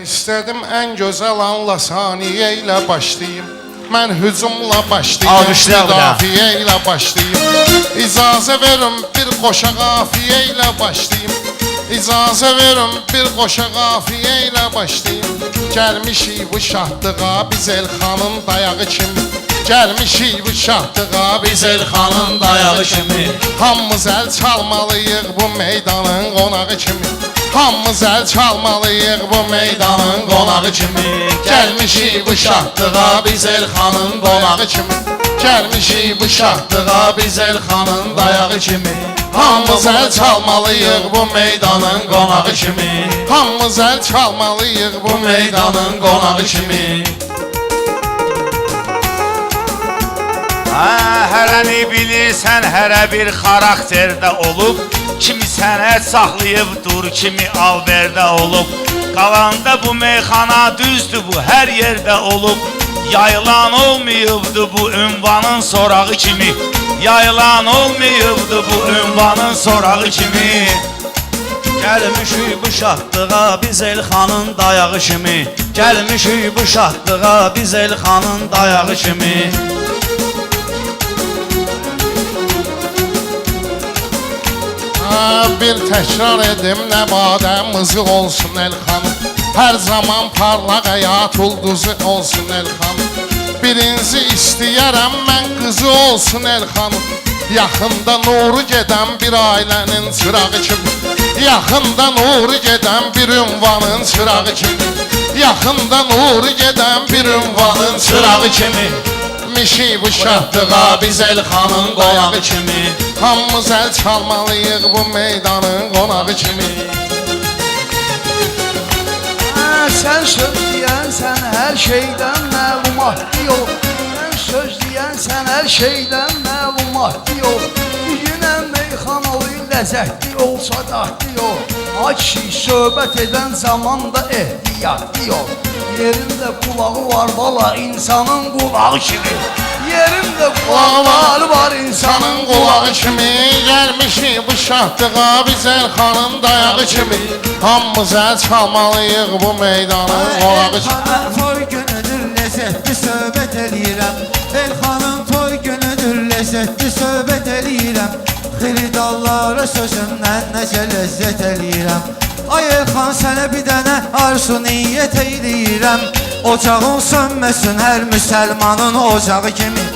İstədim ən gözəl anla saniyə ilə başlayım. Mən hücumla başlayım, müdafiə ilə başlayım. İcazə verin bir qoşa qafiyə ilə başlayım. İcazə verin bir qoşa qafiyə ilə başlayım. Gəlmişik bu şahdığa biz Elxanın dayağı kimi. Gəlmişik bu şahdığa biz Elxanın dayağı kimi. Hamımız əl çalmalıyıq bu meydanın qonağı kimi. Hamımız əl çalmalıyıq bu meydanın qonağı kimi. Gəlmişik bu şahdığa biz Elxanın qonağı kimi. Gəlmişik bu şahdığa biz Elxanın dayağı kimi. Hamımız əl çalmalıyıq bu meydanın qonağı kimi. Hamımız əl çalmalıyıq bu meydanın qonağı kimi. Hərəni bilirsən, hərə bir xarakterdə olub. Kimi sənət saxlayıbdır, kimi alverdə olub. Qalanda bu meyxana düzdür, bu hər yerdə olub. Yayılan olmayıbdı bu ünvanın sorağı kimi. Yayılan olmayıbdı bu ünvanın sorağı kimi. Gəlmişik bu şahdığa biz Elxanın dayağı kimi. Gəlmişik bu şahdığa biz Elxanın dayağı kimi. Bir təkrar edim nəbadəmizi olsun Elxanım. Hər zaman parlaq həyat ulduzu olsun Elxanım. Birinci istəyərəm mən qızı olsun Elxanım. Yaxında nuru gedən bir ailənin çırağı kimi. Yaxında nuru gedən bir ünvanın çırağı kimi. Yaxında nuru gedən bir ünvanın çırağı kimi. Mişik bu şahdığa biz Elxanın qonağı kimi. Hamımız əl çalmalıyıq bu meydanın qonağı kimi. Sən söz deyənsən hər şeydən məlumatlı yox. Sən söz deyənsən hər şeydən məlumatlı yox. Yenə meyxanalı ləzzətli olsa dadlı yox. Ay kişi söhbət edən zamanda ehtiyatlı yox. Yerində qulağı var valla insanın qulağı kimi. Yerində qulaqları var insanın qulağı kimi. Gəlmişik bu şahdığa biz Elxanın dayağı kimi. Hamımız əl çalmalıyıq bu meydanın qonağı kimi. Elxanın toy günüdür, ləzzətli söhbət eləyirəm. Elxanın toy günüdür, ləzzətli söhbət eləyirəm. Xiridallara sözümdən necə ləzzət eləyirəm. Ay Elxan sənə bir dənə arzu niyyət eyləyirəm. Ocağın sönməsin hər müsəlmanın ocağı kimi.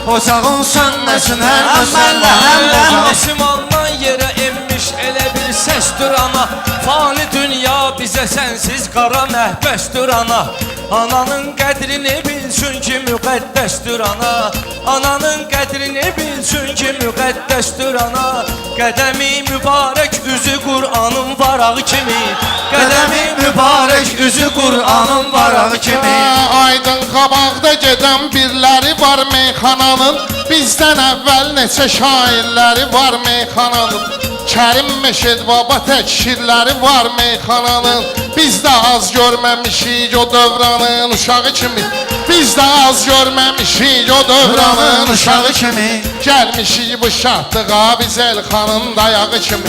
Ocağın sönməsin hər müsəlmanın ocağı. Nəsimandan yerə emmiş elə bir səsdir ana. Fani dünya bizə sənsiz qara məhbəsdir ana. Ananın qədrini bilsin ki müqəddəsdir ana. Ananın qədrini bilsin ki müqəddəsdir ana. Qədəmi mübarək üzü Qur'anın varağı kimi. Qədəmi mübarək üzü Qur'anın varağı kimi. Aydın qabaqda gedən birləri var meyxananın. Bizdən əvvəl neçə şairləri var meyxananın. Kərim Məşəd baba tək şirləri var meyxananın. Biz də az görməmişik o dövranın uşağı kimi. Biz də az görməmişik o dövranın uşağı kimi. Gəlmişik bu şahdığa biz Elxanın dayağı kimi.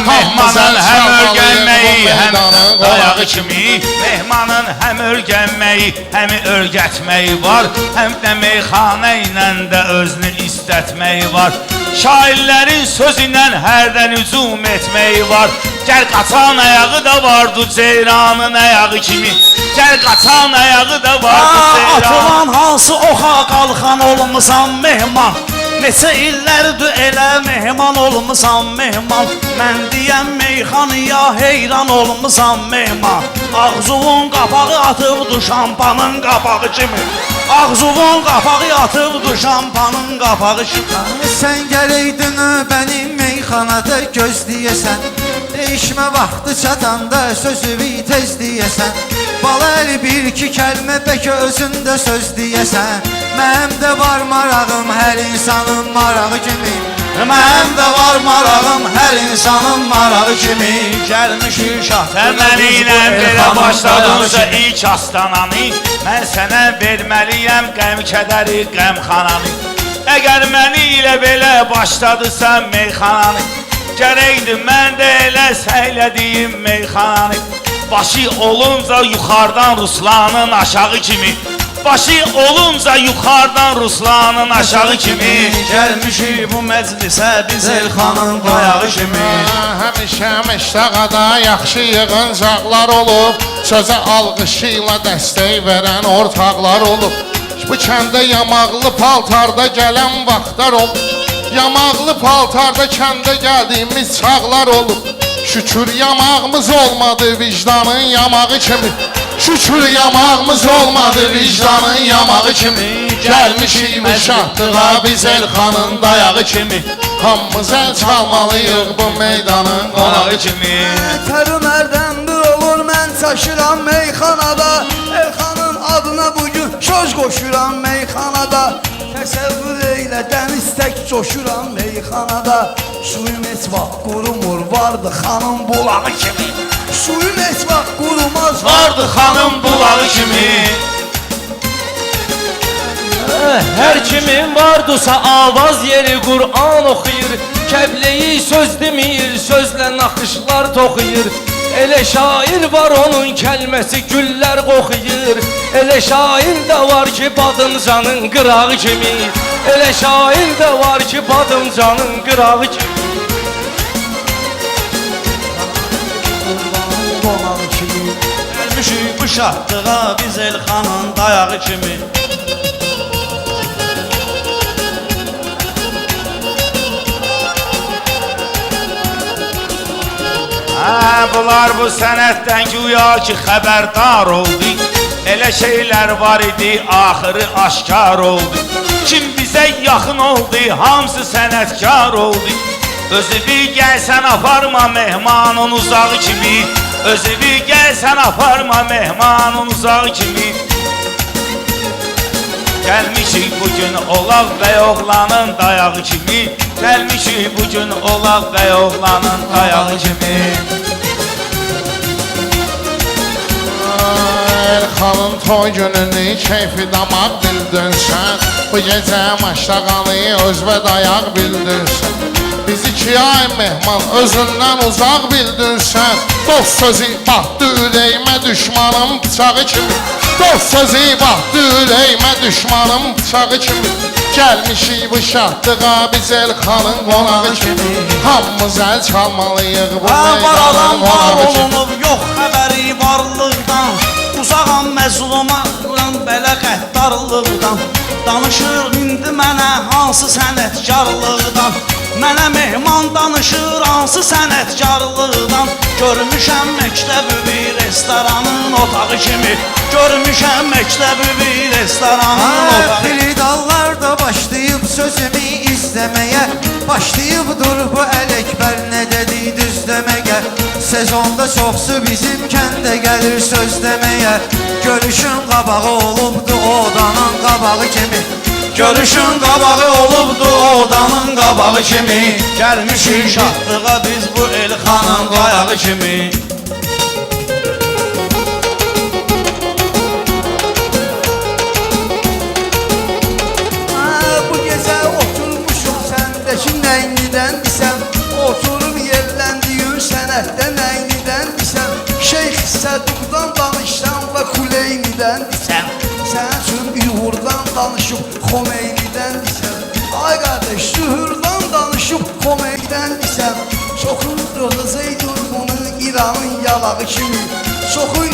Mehmanın həm örgənməyi, həm dayağı kimi. Mehmanın həm örgənməyi, həm örgətməyi var. Həm də meyxana ilə də özünü istətməyi var. Şairlərin sözündən hərdən hücum etməyi var. Gəl qaçan ayağı da vardı ceyranın ayağı kimi. Gəl qaçan ayağı da vardı ceyranın. Atılan hansı oxa qalxan olmusan mehman. Neçə illərdir elə mehman olmusan mehman. Mən deyəm meyxanıya heyran olmusan mehman. Ağzuvun qapağı atıbdı şampanın qapağı kimi. Ağzuvun qapağı atıbdı şampanın qapağı kimi. Sən gələydin növbəni meyxanada gözləyəsən. Değişmə vaxtı çatanda sözüvi tez deyəsən. Bala əli bir-iki kəlmə bəlkə özündə söz deyəsən. Mənim də var marağım hər insanın marağı kimi. Mənim də var marağım hər insanın marağı kimi. Gəlmişik şahdığa Təməni ilə belə başladınsa ilk astananı. Mən sənə verməliyəm qəm-kədəri, qəmxananı. Əgər məni ilə belə başladısan meyxananı, gərəkdir mən də elə səylədiyim meyxananı. Başı olunca yuxarıdan Ruslanın aşağı kimi. Başı olunca yuxarıdan Ruslanın aşağı kimi. Gəlmişik bu məclisə biz Elxanın dayağı kimi. Həmişə məştəqada yaxşı yığıncaqlar olub, sözə alqışı ilə dəstək verən ortaqlar olub. Bu kəndə yamaqlı paltarda gələn vaxtlar olub, yamaqlı paltarda kəndə gəldiyimiz çağlar olub. Şükür yamağımız olmadı vicdanın yamağı kimi. Şükür yamağımız olmadı vicdanın yamağı kimi. Gəlmişik müşahdığa biz Elxanın dayağı kimi. Hamımız əl çalmalıyıq bu meydanın qonağı kimi. Tərim ərdən bir olur mən çaşıram meyxanada. Elxanın adına bugün söz qoşuram meyxanada. Təsəvvür eylə dəniz tək coşuram meyxanada. Suyum heç vaxt qurumur vardı xanım bulağı kimi. Suyum heç vaxt qurumaz Vardı xanım bulağı kimi. Hər kimin vardısa avaz yeri Qur'an oxuyur. Kəbleyi söz demir, sözlə naxışlar toxuyur. Elə şair var onun kəlməsi güllər qoxuyur. Elə şair də var ki badımcanın qırağı kimi. Elə şair də var ki badımcanın qırağı kimi. qonağı kimi. Gəlmişik bu şahdığa biz Elxanın dayağı kimi. Bunlar bu sənətdən güya ki xəbərdar oldu. Elə şeylər var idi, axırı aşkar oldu. Kim bizə yaxın oldu, hamısı sənətkar oldu. Özü bir gəlsən aparma mehmanın uzağı kimi. Özü bir gəlsən aparma mehmanın uzağı kimi. Gəlmişik bugün olaq bəy oğlanın dayağı kimi. Gəlmişik bugün olaq bəy oğlanın dayağı kimi. Elxanın toy gününü keyfi damaq bildin sən. Bu gecə maştağanı özbə dayaq bildin sən. Biz 2 ay mehman özündən uzaq bildin sən. Dost sözü baxdı ürəyimə düşmanım bıçağı kimi. Dost sözü baxdı ürəyimə düşmanım bıçağı kimi. Gəlmişik bu şahdığa biz Elxanın qonağı kimi. Hamımız əl çalmalıyıq bu Var meydanın adam var qonağı kimi. olunub yox xəbəri varlıqdan. Uzağam məzlumadan belə qəddarlıqdan. Danışır indi mənə hansı sənətkarlıqdan. Mənə mehman danışır hansı sənətkarlıqdan. Görmüşəm məktəbi bir restoranın otağı kimi. Görmüşəm məktəbi bir restoranın otağı kimi. Xilidallarda başlayıb sözümü izləməyə. Başlayıbdır bu Ələkbər nə dedi düzləməyə. Sezonda çoxsu bizim kəndə gəlir söz deməyə. Görüşün qabağı olubdu odanın qabağı kimi. Görüşün qabağı olubdu odanın qabağı kimi. Gəlmişik şahdığa biz bu Elxanın dayağı kimi. Bu gecə oturmuşum səndəki nəynidən desəm. Oturum yerləndiyin sənətdə nəynidən desəm. Şeyx Səduqdan danışsam və Kuleynidən desəm. Sən üçün İğurdan danışıb Xomeynidən desəm. Ay qardaş, Zühürdan danışıb Xomeynidən desəm. Çoxu Rozazeydur bunun İranın yalağı kimi. Çoxu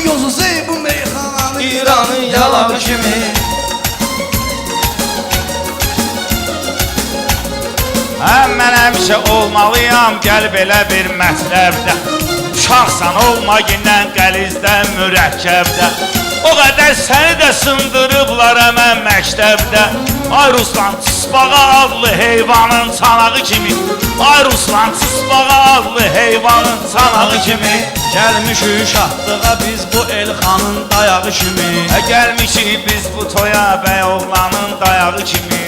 Yozuzey bu meyxananın İranın yalağı kimi. Mən həmişə olmalıyam gəl belə bir mətləbdə. Uşaqsan olma gindən qəlizdə mürəkkəbdə. O qədər səni də sındırıblar həmən məktəbdə. Ay Ruslan çısbağa adlı heyvanın çanağı kimi. Ay Ruslan çısbağa adlı heyvanın çanağı kimi. Gəlmişik şahdığa biz bu Elxanın dayağı kimi. Gəlmişik biz bu toya bəy oğlanın dayağı kimi.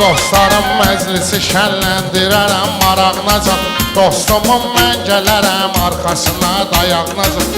dostlarım məclisi şənləndirərəm maraqnacan Dostumun mən gələrəm arxasına dayaqnacan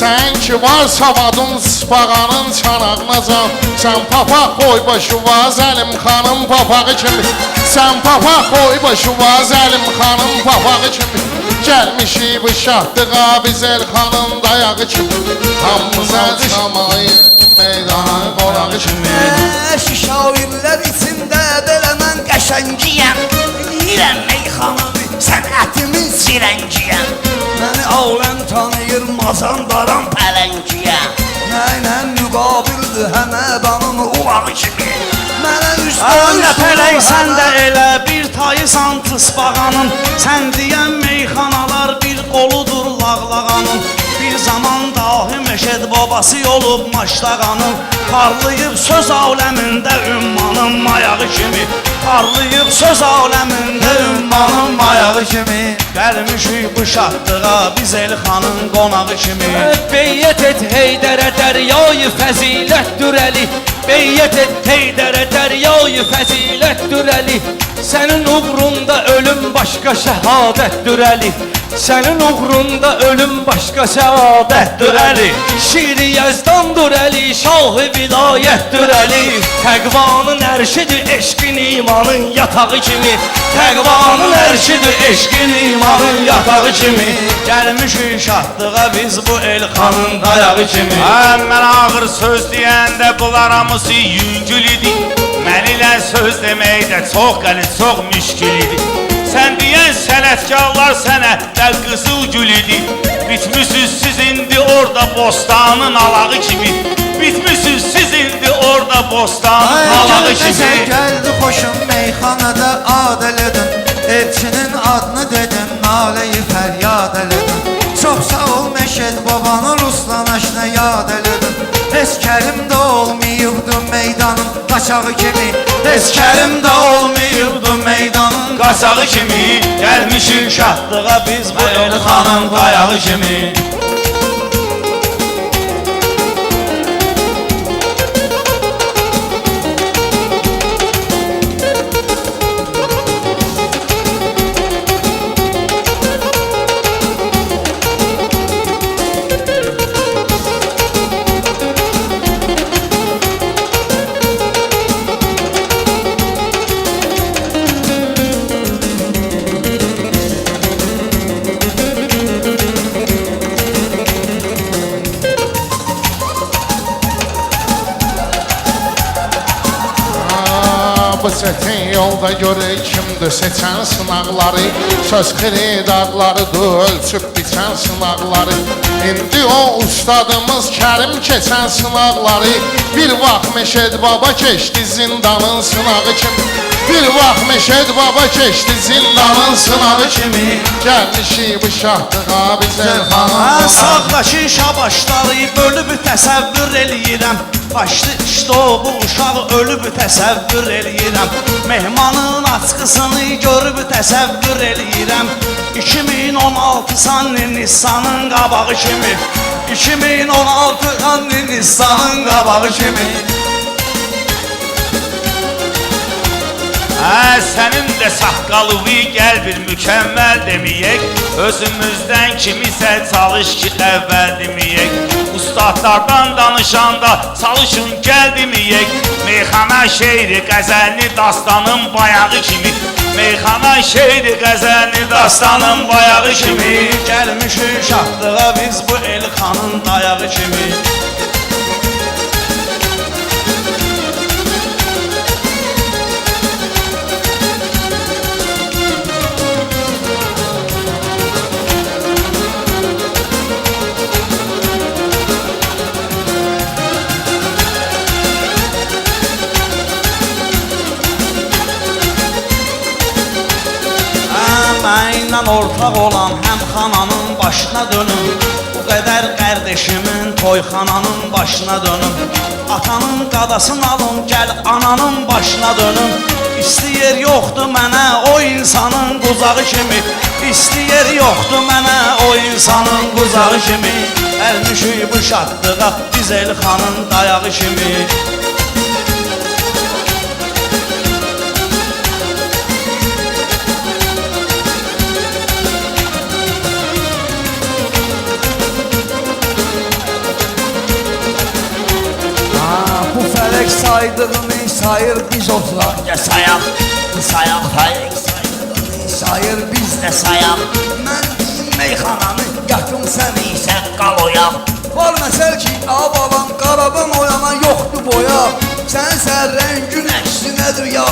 Sən ki var savadın spağanın çanaqnacan Sən papaq qoy başı vaz əlim xanım papağı kimi Sən papaq qoy başı vaz əlim xanım papağı kimi Gəlmişik bu şahdığa biz Elxanın dayağı kimi Hamımıza çıxamayı meydanın qonağı kimi Şairlər içində belə mən qəşəngiyəm Bilirəm meyxanımı, sənətimin sirəngiyəm Məni aləm tanıyır, mazandaram pələngiyəm Nəylə müqabildir həmədanım ulağı kimi Mənə Nə pələksən də elə bir tayısan tısbağanın Sən deyən meyxanalar bir qoludur lağlağanın Bir zaman dahi Məşəd babası olub maşlağanın Parlayıb söz aləmində ümmanın mayağı kimi Parlayıb söz aləmində ümmanın mayağı kimi Gəlmişik bu şahdığa biz Elxanın qonağı kimi Beyyət et Heydərə dəryayı fəzilətdür əli Beyyət et Heydərə dəryayı fəzilətdür əli Sənin uğrunda ölüm başqa şəhadətdür əli Sənin uğrunda ölüm başqa şəhadətdir əli Şiri Yəzdandır əli, şahı vilayətdir əli Təqvanın ərşidir eşqin imanın yatağı kimi Təqvanın ərşidir eşqin imanın yatağı kimi Gəlmişik şahdığa biz bu Elxanın dayağı kimi Mən ağır söz deyəndə bunlar hamısı yüngül idi Mən ilə söz deməkdə çox qəliz, çox müşkül idi Sən deyən sənətkarlar sənətlər qızıl gül idi Bitmişsiniz siz indi orada bostanın alağı kimi Bitmişsiniz siz indi orada bostanın alağı kimi Gəldi xoşum meyxanada ad elədin Elçinin adını dedim, naləyi fəryad elədin Çox sağ ol Məşəd babanı Ruslan aşına yad elədin Heç kərimdə olmayıbdı meydanın qaçağı kimi Heç kərimdə olmayıbdı meydanın Qaçağı kimi gəlmişik Şahdığa biz bu Elxanın dayağı kimi Bu çətin yolda görək kimdir seçən sınaqları Söz xiridarlarıdır ölçüb biçən sınaqları İndi o ustadımız Kərim keçən sınaqları Bir vaxt Məşəd baba keçdi zindanın sınağı kimi Bir vaxt Məşəd baba keçdi zindanın sınağı kimi Gəlmişik bu şahdığa biz Elxanın Sağdakı şabaşları bölüb təsəvvür eləyirəm Qaçdı işte o bu uşaq ölüb təsəvvür eləyirəm Mehmanın açqısını görüb təsəvvür eləyirəm 2016 sanni Nissanın qabağı kimi 2016 sanni Nissanın qabağı kimi Sənin də saqqalıvi gəl bir mükəmməl deməyək Özümüzdən kimisə çalış ki əvvəl deməyək Ustadlardan danışanda çalışın gəl deməyək Meyxana şeiri qəzəlini dastanın bayağı kimi Meyxana şeiri qəzəlini dastanın bayağı kimi Gəlmişik şahdığa biz bu Elxanın dayağı kimi Mənlə ortaq olan həm xananın başına dönüm Bu qədər qardeşimin toyxananın başına dönüm Atanın qadasını alın gəl ananın başına dönüm İstəyir yoxdur mənə o insanın quzağı kimi İstəyir yoxdur mənə o insanın quzağı kimi Gəlmişik bu şahdığa biz Elxanın dayağı kimi saydığını sayır biz oturaq. Ya sayaq, sayaq, sayaq, Sayır biz de sayaq. Mən meyxananı yatım sən İsə qal oyaq. Var məsəl ki, baban qaradan oyana yoxdur boya Sən sərrən gün əksinədir ya